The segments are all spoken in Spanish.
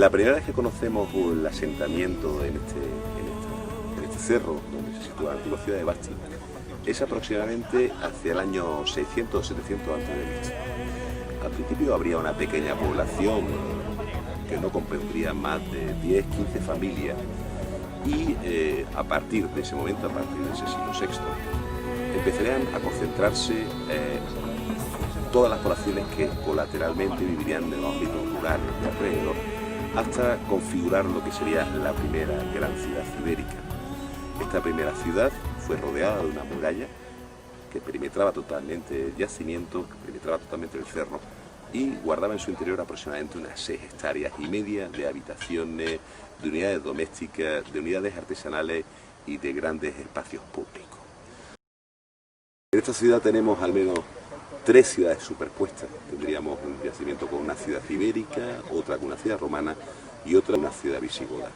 La primera vez que conocemos el asentamiento en este cerro, donde se sitúa la antigua ciudad de Basti, es aproximadamente hacia el año 600 o 700 a.C. Al principio habría una pequeña población que no comprendría más de 10, 15 familias y a partir de ese momento, a partir de ese siglo VI, empezarían a concentrarse todas las poblaciones que colateralmente vivirían en los ámbitos rurales de alrededor, hasta configurar lo que sería la primera gran ciudad ibérica. Esta primera ciudad fue rodeada de una muralla que perimetraba totalmente el yacimiento, que perimetraba totalmente el cerro y guardaba en su interior aproximadamente unas 6 hectáreas y media de habitaciones, de unidades domésticas, de unidades artesanales y de grandes espacios públicos. En esta ciudad tenemos al menos 3 ciudades superpuestas. Tendríamos un yacimiento con una ciudad ibérica, otra con una ciudad romana y otra con una ciudad visigoda.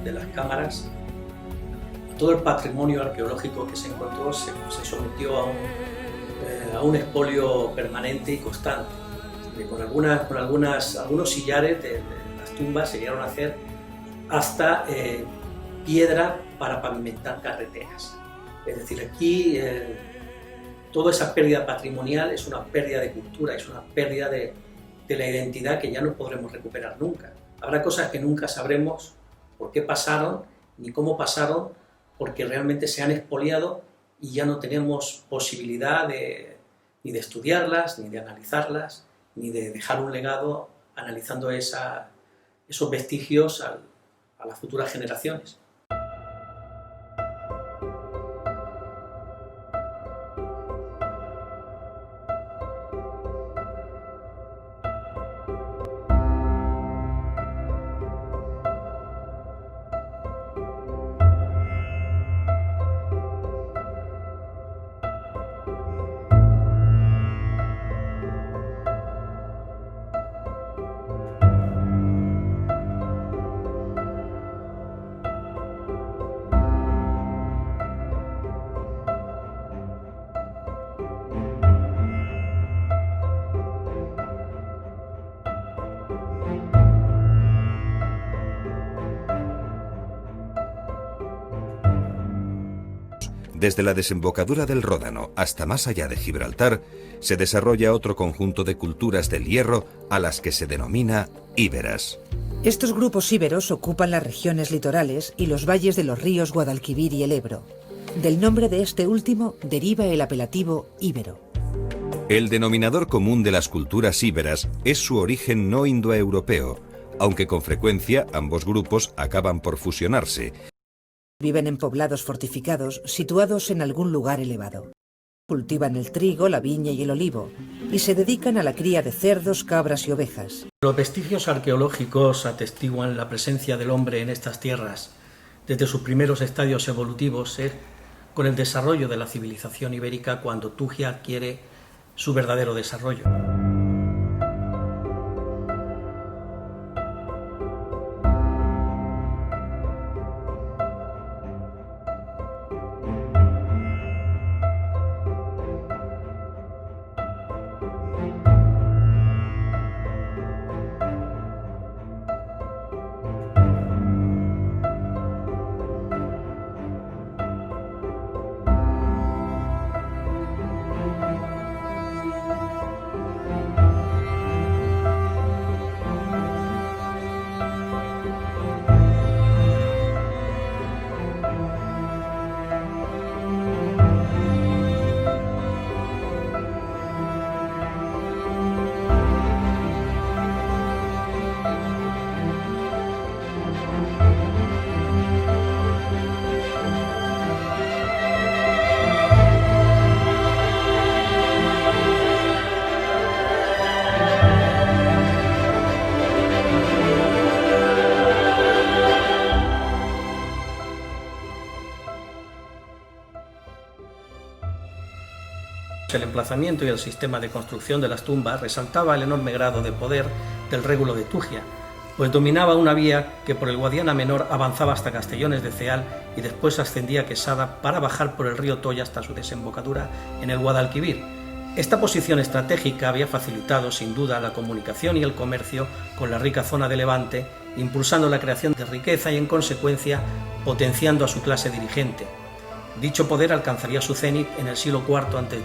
De las cámaras, todo el patrimonio arqueológico que se encontró se sometió a un expolio permanente y constante. Algunos sillares de las tumbas se llegaron a hacer hasta piedra para pavimentar carreteras. Es decir, aquí toda esa pérdida patrimonial es una pérdida de cultura, es una pérdida de la identidad que ya no podremos recuperar nunca. Habrá cosas que nunca sabremos por qué pasaron, ni cómo pasaron, porque realmente se han expoliado y ya no tenemos posibilidad ni de estudiarlas, ni de analizarlas, ni de dejar un legado analizando esos vestigios a las futuras generaciones. Desde la desembocadura del Ródano hasta más allá de Gibraltar, se desarrolla otro conjunto de culturas del hierro a las que se denomina íberas. Estos grupos íberos ocupan las regiones litorales y los valles de los ríos Guadalquivir y el Ebro. Del nombre de este último deriva el apelativo íbero. El denominador común de las culturas íberas es su origen no indoeuropeo, aunque con frecuencia ambos grupos acaban por fusionarse. Viven en poblados fortificados situados en algún lugar elevado. Cultivan el trigo, la viña y el olivo, y se dedican a la cría de cerdos, cabras y ovejas. Los vestigios arqueológicos atestiguan la presencia del hombre en estas tierras desde sus primeros estadios evolutivos, con el desarrollo de la civilización ibérica cuando Tugia adquiere su verdadero desarrollo. El emplazamiento y el sistema de construcción de las tumbas resaltaba el enorme grado de poder del régulo de Tugia, pues dominaba una vía que por el Guadiana Menor avanzaba hasta Castellones de Ceal y después ascendía a Quesada para bajar por el río Toya hasta su desembocadura en el Guadalquivir. Esta posición estratégica había facilitado sin duda la comunicación y el comercio con la rica zona de Levante, impulsando la creación de riqueza y en consecuencia potenciando a su clase dirigente. Dicho poder alcanzaría su cenit en el siglo IV a.C.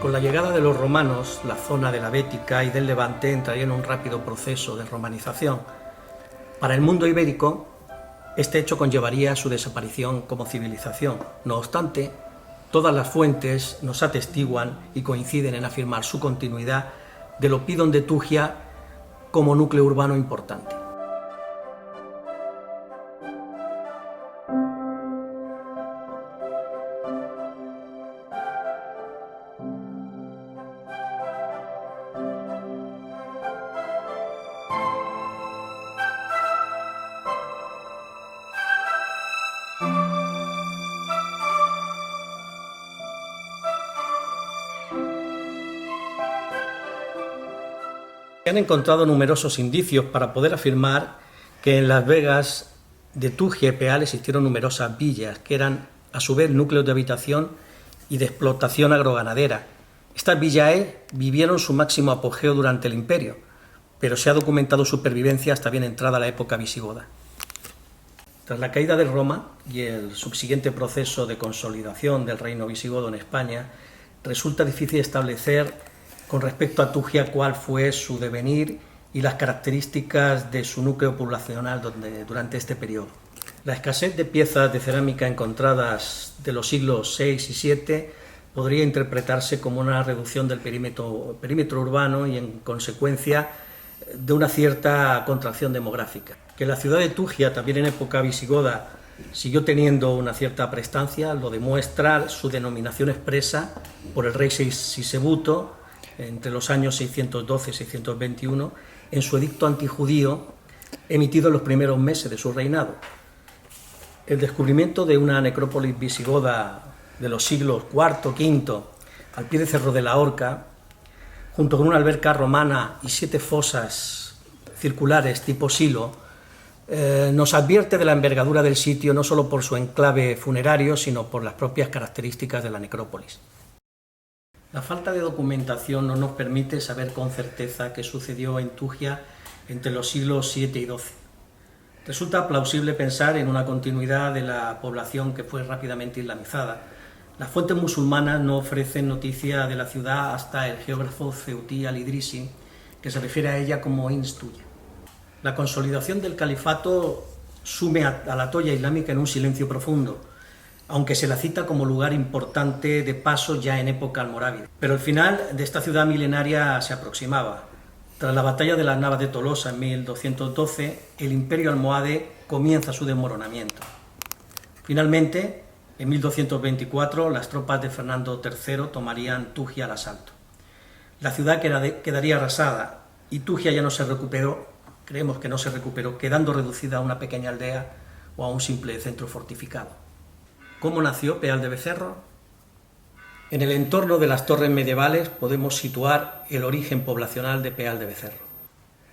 Con la llegada de los romanos, la zona de la Bética y del Levante entraría en un rápido proceso de romanización. Para el mundo ibérico, este hecho conllevaría su desaparición como civilización. No obstante, todas las fuentes nos atestiguan y coinciden en afirmar su continuidad del Oppidum de Tugia como núcleo urbano importante. Se han encontrado numerosos indicios para poder afirmar que en las vegas de Tugia y Peal existieron numerosas villas, que eran a su vez núcleos de habitación y de explotación agroganadera. Estas villae vivieron su máximo apogeo durante el Imperio, pero se ha documentado su supervivencia hasta bien entrada la época visigoda. Tras la caída de Roma y el subsiguiente proceso de consolidación del reino visigodo en España, resulta difícil establecer con respecto a Tugia cuál fue su devenir y las características de su núcleo poblacional durante este periodo. La escasez de piezas de cerámica encontradas de los siglos VI y VII podría interpretarse como una reducción del perímetro urbano y, en consecuencia, de una cierta contracción demográfica. Que la ciudad de Tugia, también en época visigoda, siguió teniendo una cierta prestancia lo demuestra su denominación expresa por el rey Sisebuto entre los años 612 y 621 en su edicto antijudío emitido en los primeros meses de su reinado. El descubrimiento de una necrópolis visigoda de los siglos IV, V, al pie de Cerro de la Horca, junto con una alberca romana y 7 fosas circulares tipo silo, nos advierte de la envergadura del sitio no solo por su enclave funerario, sino por las propias características de la necrópolis. La falta de documentación no nos permite saber con certeza qué sucedió en Tugia entre los siglos VII y XII. Resulta plausible pensar en una continuidad de la población que fue rápidamente islamizada. Las fuentes musulmanas no ofrecen noticia de la ciudad hasta el geógrafo Ceutí al-Idrisi, que se refiere a ella como Instuya. La consolidación del califato sume a la Toya islámica en un silencio profundo, aunque se la cita como lugar importante de paso ya en época almorávide. Pero el final de esta ciudad milenaria se aproximaba. Tras la batalla de las Navas de Tolosa en 1212, el imperio almohade comienza su desmoronamiento. Finalmente, en 1224, las tropas de Fernando III tomarían Tugia al asalto. La ciudad quedaría arrasada y Tugia ya no se recuperó, creemos que no se recuperó, quedando reducida a una pequeña aldea o a un simple centro fortificado. ¿Cómo nació Peal de Becerro? En el entorno de las torres medievales podemos situar el origen poblacional de Peal de Becerro.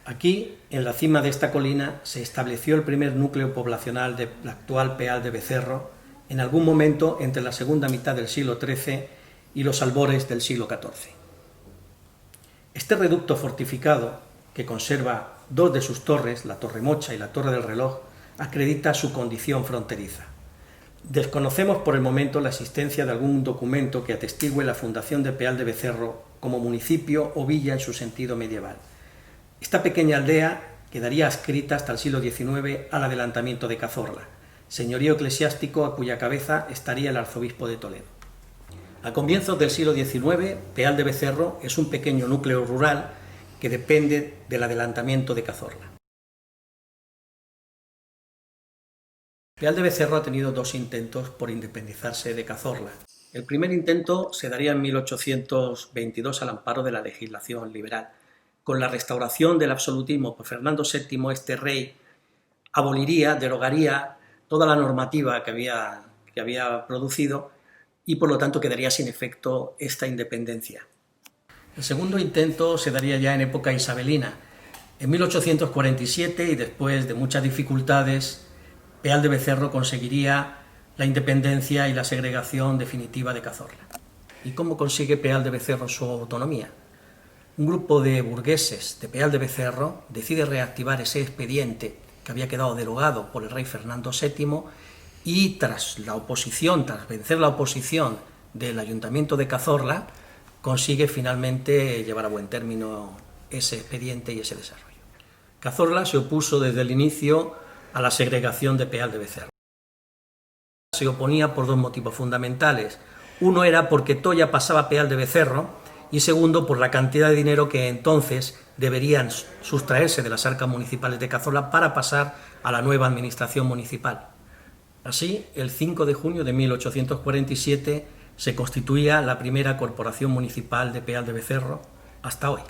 Aquí, en la cima de esta colina, se estableció el primer núcleo poblacional del actual Peal de Becerro, en algún momento entre la segunda mitad del siglo XIII y los albores del siglo XIV. Este reducto fortificado, que conserva 2 de sus torres, la Torre Mocha y la Torre del Reloj, acredita su condición fronteriza. Desconocemos por el momento la existencia de algún documento que atestigue la fundación de Peal de Becerro como municipio o villa en su sentido medieval. Esta pequeña aldea quedaría adscrita hasta el siglo XIX al adelantamiento de Cazorla, señorío eclesiástico a cuya cabeza estaría el arzobispo de Toledo. A comienzos del siglo XIX, Peal de Becerro es un pequeño núcleo rural que depende del adelantamiento de Cazorla. Peal de Becerro ha tenido 2 intentos por independizarse de Cazorla. El primer intento se daría en 1822 al amparo de la legislación liberal. Con la restauración del absolutismo por Fernando VII, este rey derogaría toda la normativa que había producido y por lo tanto quedaría sin efecto esta independencia. El segundo intento se daría ya en época isabelina. En 1847, y después de muchas dificultades, Peal de Becerro conseguiría la independencia y la segregación definitiva de Cazorla. ¿Y cómo consigue Peal de Becerro su autonomía? Un grupo de burgueses de Peal de Becerro decide reactivar ese expediente que había quedado derogado por el rey Fernando VII y tras vencer la oposición del Ayuntamiento de Cazorla, consigue finalmente llevar a buen término ese expediente y ese desarrollo. Cazorla se opuso desde el inicio a la segregación de Peal de Becerro. Se oponía por dos motivos fundamentales. Uno era porque Toya pasaba a Peal de Becerro y segundo por la cantidad de dinero que entonces deberían sustraerse de las arcas municipales de Cazorla para pasar a la nueva administración municipal. Así, el 5 de junio de 1847 se constituía la primera corporación municipal de Peal de Becerro hasta hoy.